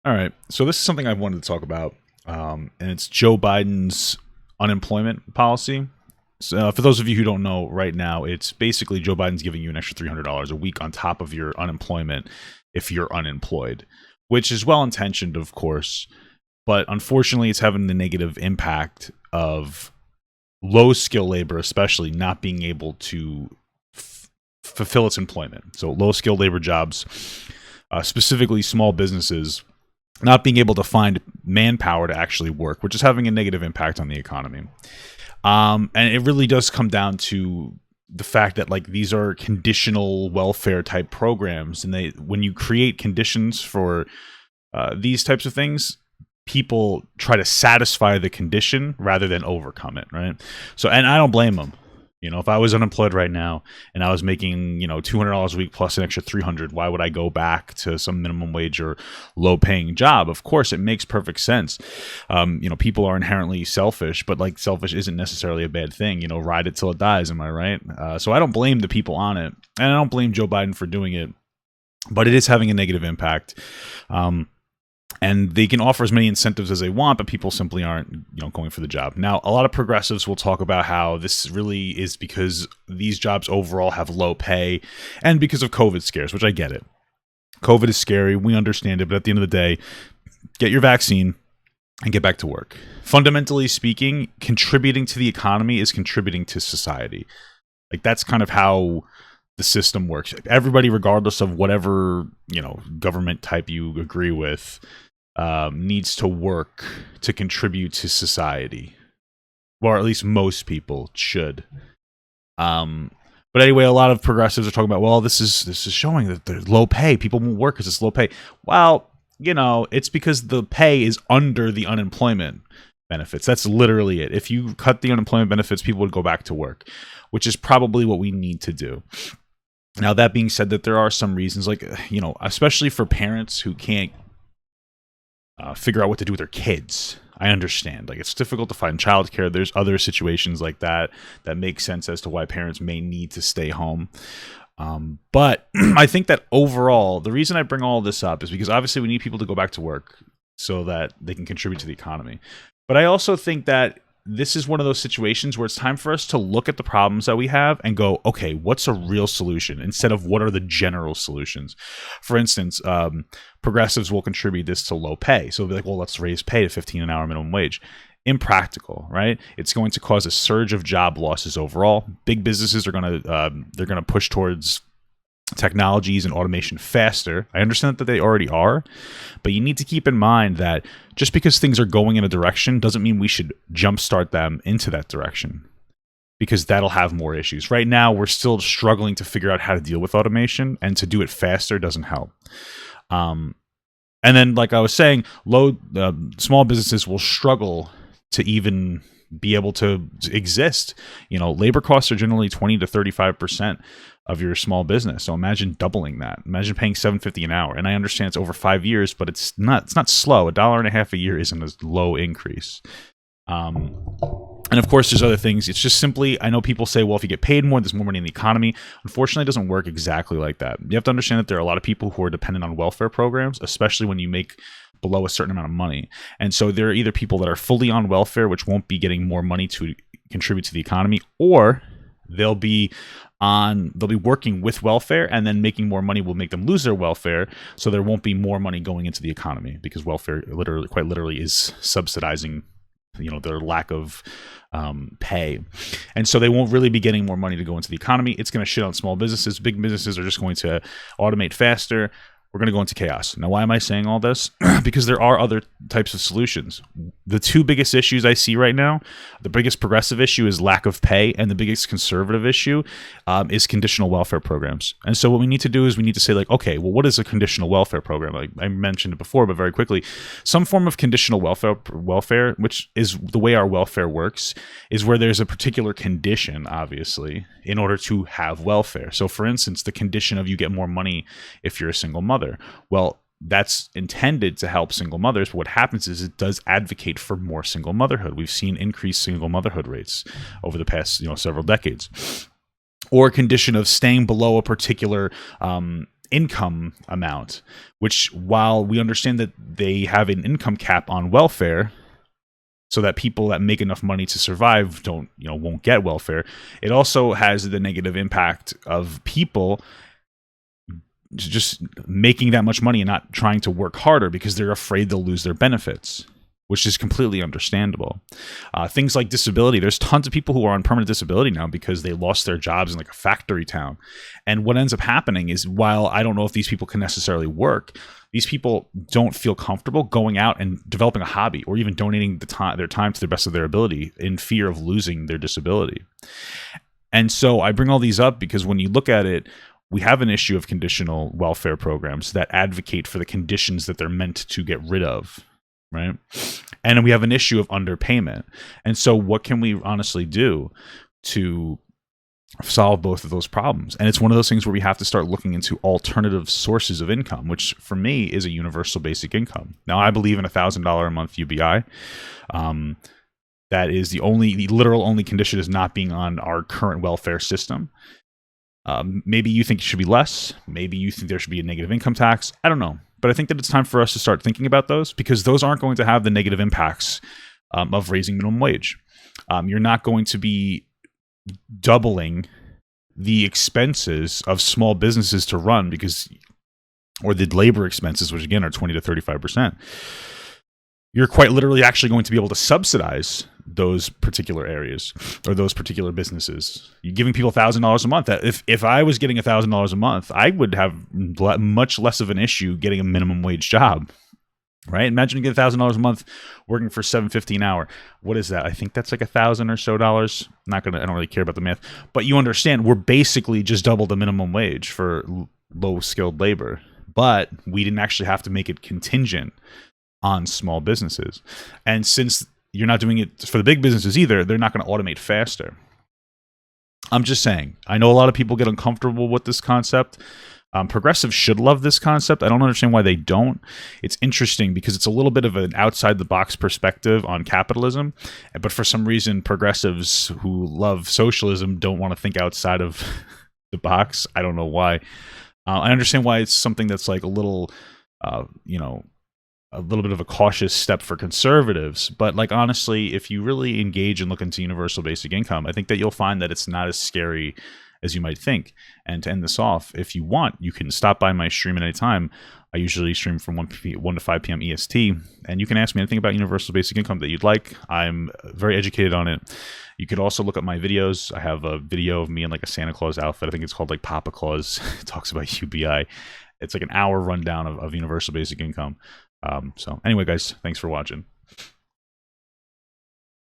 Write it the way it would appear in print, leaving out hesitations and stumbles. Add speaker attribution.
Speaker 1: All right. So this is something I wanted to talk about, and it's Joe Biden's unemployment policy. So, for those of you who don't know, right now, it's basically Joe Biden's giving you an extra $300 a week on top of your unemployment if you're unemployed, which is well intentioned, of course, but unfortunately, it's having the negative impact of low skill labor, especially not being able to fulfill its employment. So, low skill labor jobs, specifically small businesses, not being able to find manpower to actually work, which is having a negative impact on the economy. And it really does come down to the fact that like these are conditional welfare type programs, and when you create conditions for these types of things, people try to satisfy the condition rather than overcome it, right? So, and I don't blame them. You know, if I was unemployed right now and I was making, $200 a week plus an extra $300, why would I go back to some minimum wage or low paying job? Of course, it makes perfect sense. People are inherently selfish, but like selfish isn't necessarily a bad thing. Ride it till it dies. Am I right? So I don't blame the people on it, and I don't blame Joe Biden for doing it, but it is having a negative impact. And they can offer as many incentives as they want, but people simply aren't, going for the job. Now, a lot of progressives will talk about how this really is because these jobs overall have low pay and because of COVID scares, which I get it. COVID is scary. We understand it. But at the end of the day, get your vaccine and get back to work. Fundamentally speaking, contributing to the economy is contributing to society. Like that's kind of how the system works. Everybody, regardless of whatever, government type you agree with, needs to work to contribute to society, or at least most people should. But anyway, a lot of progressives are talking about, well, this is showing that there's low pay. People won't work because it's low pay. Well, it's because the pay is under the unemployment benefits. That's literally it. If you cut the unemployment benefits, people would go back to work, which is probably what we need to do. Now, that being said, that there are some reasons, like, especially for parents who can't figure out what to do with their kids. I understand. Like, it's difficult to find childcare. There's other situations like that make sense as to why parents may need to stay home. But I think that overall, the reason I bring all this up is because obviously we need people to go back to work so that they can contribute to the economy. But I also think that this is one of those situations where it's time for us to look at the problems that we have and go, okay, what's a real solution instead of what are the general solutions? For instance, progressives will contribute this to low pay. So they'll be like, well, let's raise pay to 15 an hour minimum wage. Impractical, right? It's going to cause a surge of job losses overall. Big businesses are going to push towards technologies and automation faster. I understand that they already are, but you need to keep in mind that just because things are going in a direction doesn't mean we should jumpstart them into that direction, because that'll have more issues. Right now, we're still struggling to figure out how to deal with automation, and to do it faster doesn't help. And then, like I was saying, small businesses will struggle to even be able to exist. Labor costs are generally 20 to 35% of your small business. So imagine doubling that. Imagine paying $7.50 an hour. And I understand it's over 5 years, but it's not slow. $1.50 a year isn't a low increase. And of course, there's other things. It's just simply, I know people say, well, if you get paid more, there's more money in the economy. Unfortunately, it doesn't work exactly like that. You have to understand that there are a lot of people who are dependent on welfare programs, especially when you make below a certain amount of money. And so there are either people that are fully on welfare, which won't be getting more money to contribute to the economy, or they'll be working with welfare, and then making more money will make them lose their welfare. So there won't be more money going into the economy, because welfare quite literally is subsidizing their lack of pay. And so they won't really be getting more money to go into the economy. It's going to shit on small businesses. Big businesses are just going to automate faster. We're going to go into chaos. Now, why am I saying all this? Because there are other types of solutions. The two biggest issues I see right now, the biggest progressive issue is lack of pay, and the biggest conservative issue is conditional welfare programs. And so what we need to do is we need to say, like, okay, well, what is a conditional welfare program? Like I mentioned it before, but very quickly, some form of conditional welfare, which is the way our welfare works, is where there's a particular condition, obviously, in order to have welfare. So, for instance, the condition of you get more money if you're a single mother. Well, that's intended to help single mothers, but what happens is it does advocate for more single motherhood. We've seen increased single motherhood rates over the past several decades. Or a condition of staying below a particular income amount, which, while we understand that they have an income cap on welfare so that people that make enough money to survive won't get welfare, it also has the negative impact of people just making that much money and not trying to work harder because they're afraid they'll lose their benefits, which is completely understandable. Things like disability, there's tons of people who are on permanent disability now because they lost their jobs in like a factory town. And what ends up happening is, while I don't know if these people can necessarily work, these people don't feel comfortable going out and developing a hobby or even donating their time to the best of their ability in fear of losing their disability. And so I bring all these up because when you look at it, we have an issue of conditional welfare programs that advocate for the conditions that they're meant to get rid of, right? And we have an issue of underpayment. And so what can we honestly do to solve both of those problems? And it's one of those things where we have to start looking into alternative sources of income, which for me is a universal basic income. Now, I believe in $1,000 a month UBI. That is the literal only condition is not being on our current welfare system. Maybe you think it should be less. Maybe you think there should be a negative income tax. I don't know. But I think that it's time for us to start thinking about those, because those aren't going to have the negative impacts of raising minimum wage. You're not going to be doubling the expenses of small businesses to run or the labor expenses, which again are 20 to 35%. You're quite literally actually going to be able to subsidize those particular areas or those particular businesses. You're giving people $1,000 a month. If I was getting $1,000 a month, I would have much less of an issue getting a minimum wage job, right? Imagine you get $1,000 a month working for $7.50 an hour. What is that? I think that's like $1,000 or so dollars. I don't really care about the math, but you understand we're basically just double the minimum wage for low skilled labor, but we didn't actually have to make it contingent on small businesses. And since you're not doing it for the big businesses either, they're not going to automate faster. I'm just saying, I know a lot of people get uncomfortable with this concept. Progressives should love this concept. I don't understand why they don't. It's interesting because it's a little bit of an outside the box perspective on capitalism. But for some reason, progressives who love socialism don't want to think outside of the box. I don't know why. I understand why it's something that's like a little, a little bit of a cautious step for conservatives. But like, honestly, if you really engage and look into universal basic income, I think that you'll find that it's not as scary as you might think. And to end this off, if you want, you can stop by my stream at any time. I usually stream from 1 to 5 p.m. EST, and you can ask me anything about universal basic income that you'd like. I'm very educated on it. You could also look at my videos. I have a video of me in like a Santa Claus outfit. I think it's called like Papa Claus. It talks about UBI. It's like an hour rundown of universal basic income. So anyway, guys, thanks for watching.